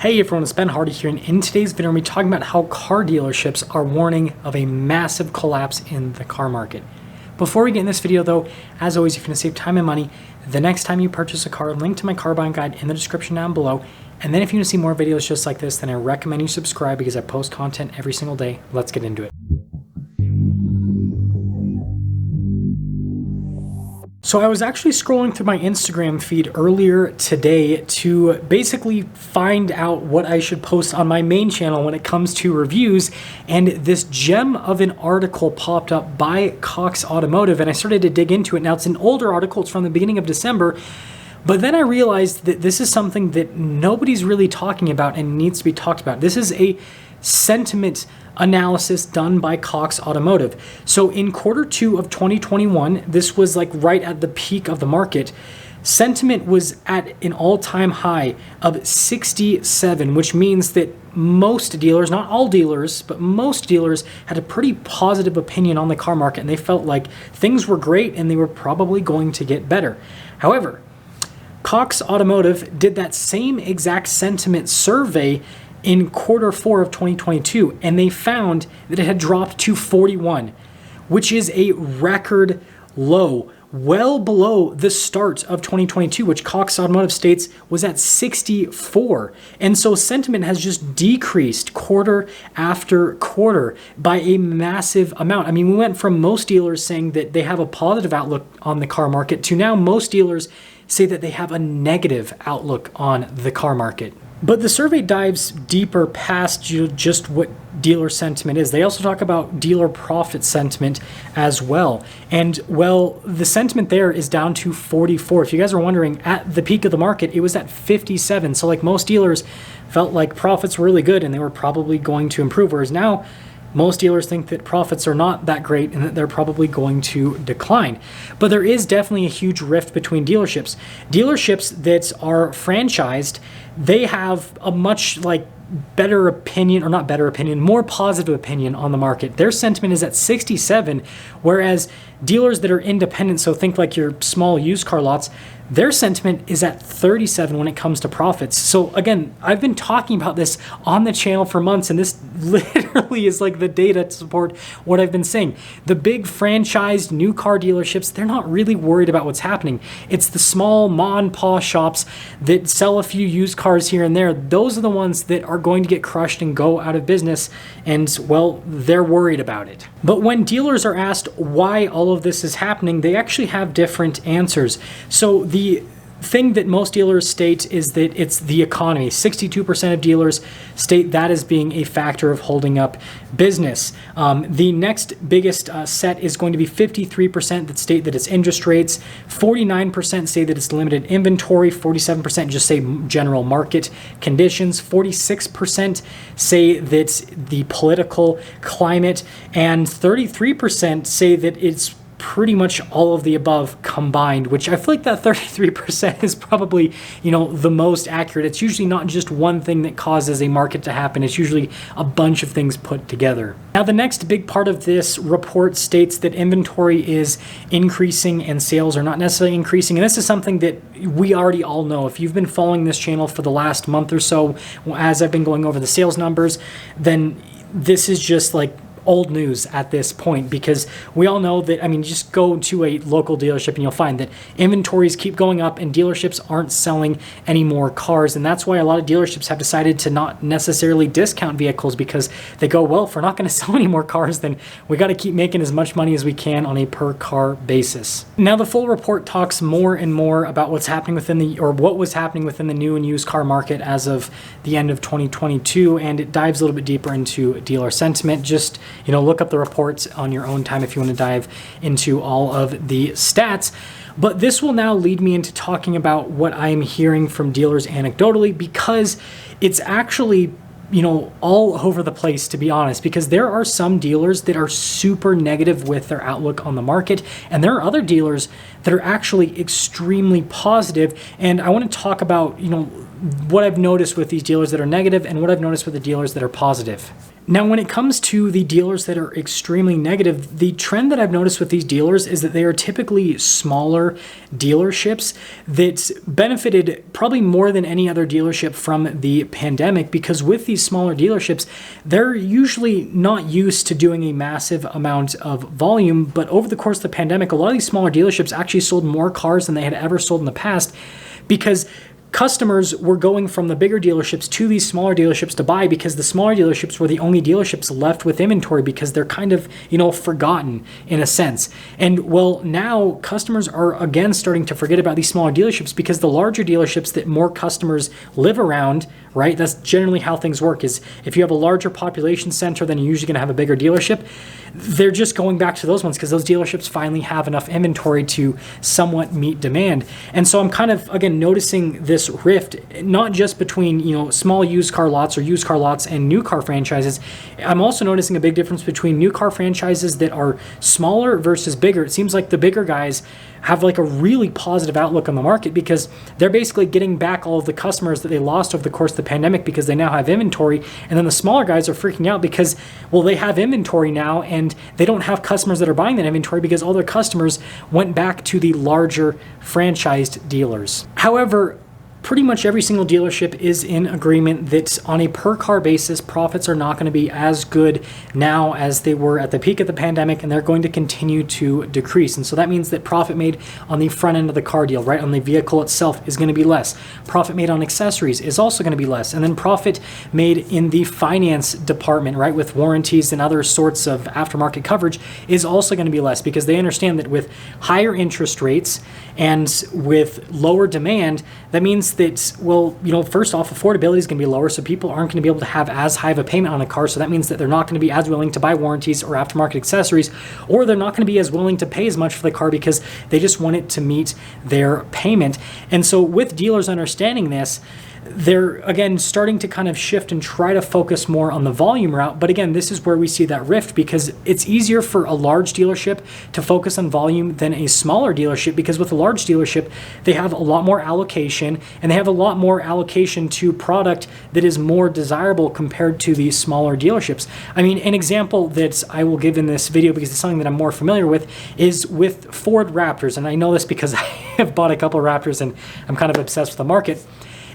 Hey everyone, it's Ben Hardy here, and in today's video, we're talking about how car dealerships are warning of a massive collapse in the car market. Before we get in this video though, as always, if you want to save time and money, the next time you purchase a car, link to my car buying guide in the description down below. And then if you want to see more videos just like this, then I recommend you subscribe because I post content every single day. Let's get into it. So I was actually scrolling through my Instagram feed earlier today to basically find out what I should post on my main channel when it comes to reviews, and this gem of an article popped up by Cox Automotive, and I started to dig into it. Now it's an older article, it's from the beginning of December, but then I realized that this is something that nobody's really talking about and needs to be talked about. This is a sentiment analysis done by Cox Automotive. So in Q2 of 2021, this was like right at the peak of the market, sentiment was at an all-time high of 67, which means that most dealers, not all dealers, but most dealers had a pretty positive opinion on the car market, and they felt like things were great and they were probably going to get better. However, Cox Automotive did that same exact sentiment survey in Q4 of 2022, and they found that it had dropped to 41, which is a record low, well below the start of 2022, which Cox Automotive states was at 64. And so sentiment has just decreased quarter after quarter by a massive amount. I mean, we went from most dealers saying that they have a positive outlook on the car market to now most dealers say that they have a negative outlook on the car market. But the survey dives deeper past just what dealer sentiment is. They also talk about dealer profit sentiment as well. And well, the sentiment there is down to 44. If you guys are wondering, at the peak of the market, it was at 57. So like most dealers felt like profits were really good and they were probably going to improve. Whereas now, most dealers think that profits are not that great and that they're probably going to decline. But there is definitely a huge rift between dealerships. Dealerships that are franchised, they have a much better opinion, or not better opinion, more positive opinion on the market. Their sentiment is at 67, whereas dealers that are independent, so think like your small used car lots, their sentiment is at 37 when it comes to profits. So again, I've been talking about this on the channel for months, and this literally is like the data to support what I've been saying. The big franchised new car dealerships, they're not really worried about what's happening. It's the small ma and pa shops that sell a few used cars here and there. Those are the ones that are going to get crushed and go out of business, and well, they're worried about it. But when dealers are asked why all of this is happening, they actually have different answers. So the thing that most dealers state is that it's the economy. 62% of dealers state that as being a factor of holding up business. The next biggest set is going to be 53% that state that it's interest rates, 49% say that it's limited inventory, 47% just say general market conditions, 46% say that the political climate, and 33% say that it's pretty much all of the above combined, which I feel like that 33% is probably, the most accurate. It's usually not just one thing that causes a market to happen. It's usually a bunch of things put together. Now, the next big part of this report states that inventory is increasing and sales are not necessarily increasing. And this is something that we already all know. If you've been following this channel for the last month or so, as I've been going over the sales numbers, then this is just like old news at this point, because we all know that, just go to a local dealership and you'll find that inventories keep going up and dealerships aren't selling any more cars. And that's why a lot of dealerships have decided to not necessarily discount vehicles, because they go, well, if we're not going to sell any more cars, then we got to keep making as much money as we can on a per car basis. Now, the full report talks more and more about what's happening what was happening within the new and used car market as of the end of 2022, and it dives a little bit deeper into dealer sentiment. Just look up the reports on your own time if you want to dive into all of the stats. But this will now lead me into talking about what I'm hearing from dealers anecdotally, because it's actually all over the place, to be honest, because there are some dealers that are super negative with their outlook on the market, and there are other dealers that are actually extremely positive. And I want to talk about, what I've noticed with these dealers that are negative and what I've noticed with the dealers that are positive. Now, when it comes to the dealers that are extremely negative, the trend that I've noticed with these dealers is that they are typically smaller dealerships that benefited probably more than any other dealership from the pandemic, because with these smaller dealerships, they're usually not used to doing a massive amount of volume. But over the course of the pandemic, a lot of these smaller dealerships actually sold more cars than they had ever sold in the past, because customers were going from the bigger dealerships to these smaller dealerships to buy, because the smaller dealerships were the only dealerships left with inventory, because they're kind of, forgotten in a sense. And well, now customers are again starting to forget about these smaller dealerships, because the larger dealerships that more customers live around, right? That's generally how things work, is if you have a larger population center, then you're usually going to have a bigger dealership. They're just going back to those ones because those dealerships finally have enough inventory to somewhat meet demand. And so I'm kind of, again, noticing this rift, not just between, small used car lots or used car lots and new car franchises. I'm also noticing a big difference between new car franchises that are smaller versus bigger. It seems like the bigger guys have like a really positive outlook on the market, because they're basically getting back all of the customers that they lost over the course of the pandemic, because they now have inventory. And then the smaller guys are freaking out because, well, they have inventory now and they don't have customers that are buying that inventory, because all their customers went back to the larger franchised dealers. However, pretty much every single dealership is in agreement that on a per car basis, profits are not going to be as good now as they were at the peak of the pandemic, and they're going to continue to decrease. And so that means that profit made on the front end of the car deal, right, on the vehicle itself, is going to be less. Profit made on accessories is also going to be less. And then profit made in the finance department, right, with warranties and other sorts of aftermarket coverage, is also going to be less, because they understand that with higher interest rates and with lower demand, that means that, well, first off, affordability is going to be lower, so people aren't going to be able to have as high of a payment on a car. So that means that they're not going to be as willing to buy warranties or aftermarket accessories, or they're not going to be as willing to pay as much for the car because they just want it to meet their payment. And so with dealers understanding this, they're, again, starting to kind of shift and try to focus more on the volume route. But again, this is where we see that rift, because it's easier for a large dealership to focus on volume than a smaller dealership, because with a large dealership, they have a lot more allocation, and they have a lot more allocation to product that is more desirable compared to these smaller dealerships. I mean, an example that I will give in this video, because it's something that I'm more familiar with, is with Ford Raptors. And I know this because I have bought a couple of Raptors and I'm kind of obsessed with the market.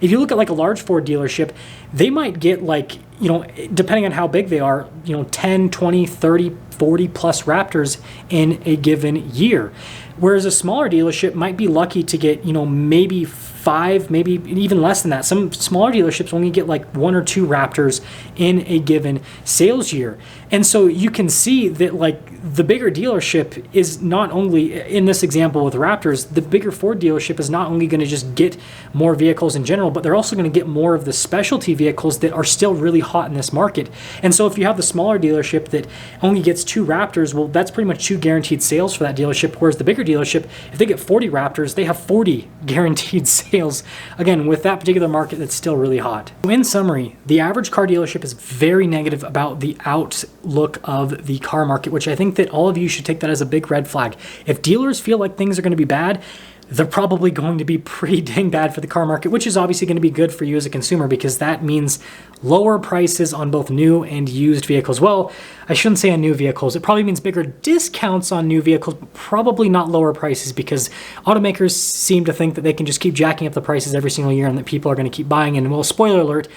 If you look at like a large Ford dealership, they might get like, depending on how big they are, 10, 20, 30, 40 plus Raptors in a given year. Whereas a smaller dealership might be lucky to get, maybe 5, maybe even less than that. Some smaller dealerships only get like 1 or 2 Raptors in a given sales year. And so you can see that like the bigger dealership is not only, in this example with Raptors, the bigger Ford dealership is not only going to just get more vehicles in general, but they're also going to get more of the specialty vehicles that are still really hot in this market. And so if you have the smaller dealership that only gets 2 Raptors, well, that's pretty much 2 guaranteed sales for that dealership. Whereas the bigger dealership, if they get 40 Raptors, they have 40 guaranteed sales, again, with that particular market that's still really hot. So in summary, the average car dealership is very negative about the outlook of the car market, which I think that all of you should take that as a big red flag. If dealers feel like things are going to be bad, they're probably going to be pretty dang bad for the car market, which is obviously going to be good for you as a consumer, because that means lower prices on both new and used vehicles. Well, I shouldn't say on new vehicles. It probably means bigger discounts on new vehicles, but probably not lower prices, because automakers seem to think that they can just keep jacking up the prices every single year and that people are going to keep buying. And well, spoiler alert,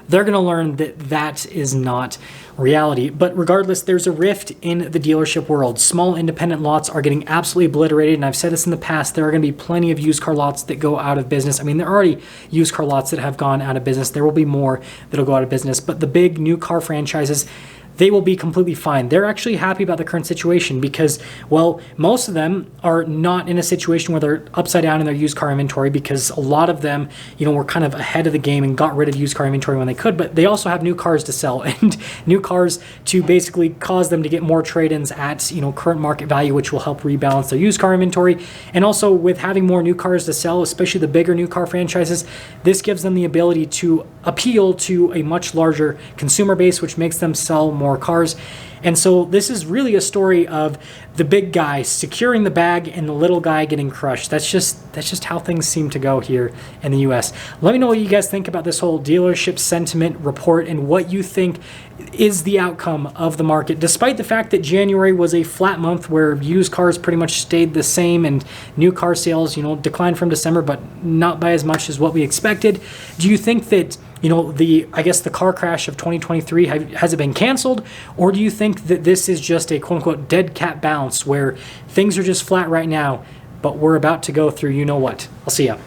they're going to learn that that is not reality. But regardless, there's a rift in the dealership world. Small independent lots are getting absolutely obliterated. And I've said this in the past, there are going to be plenty of used car lots that go out of business. I mean, there are already used car lots that have gone out of business. There will be more that'll go out of business. But the big new car franchises, they will be completely fine. They're actually happy about the current situation because, well, most of them are not in a situation where they're upside down in their used car inventory, because a lot of them, were kind of ahead of the game and got rid of used car inventory when they could, but they also have new cars to sell and new cars to basically cause them to get more trade-ins at, current market value, which will help rebalance their used car inventory. And also with having more new cars to sell, especially the bigger new car franchises, this gives them the ability to appeal to a much larger consumer base, which makes them sell more more cars. And so this is really a story of the big guy securing the bag and the little guy getting crushed. That's just how things seem to go here in the US. Let me know what you guys think about this whole dealership sentiment report and what you think is the outcome of the market, despite the fact that January was a flat month where used cars pretty much stayed the same and new car sales, declined from December, but not by as much as what we expected. Do you think that the car crash of 2023, has it been canceled? Or do you think that this is just a quote unquote dead cat bounce where things are just flat right now, but we're about to go through you know what? I'll see ya.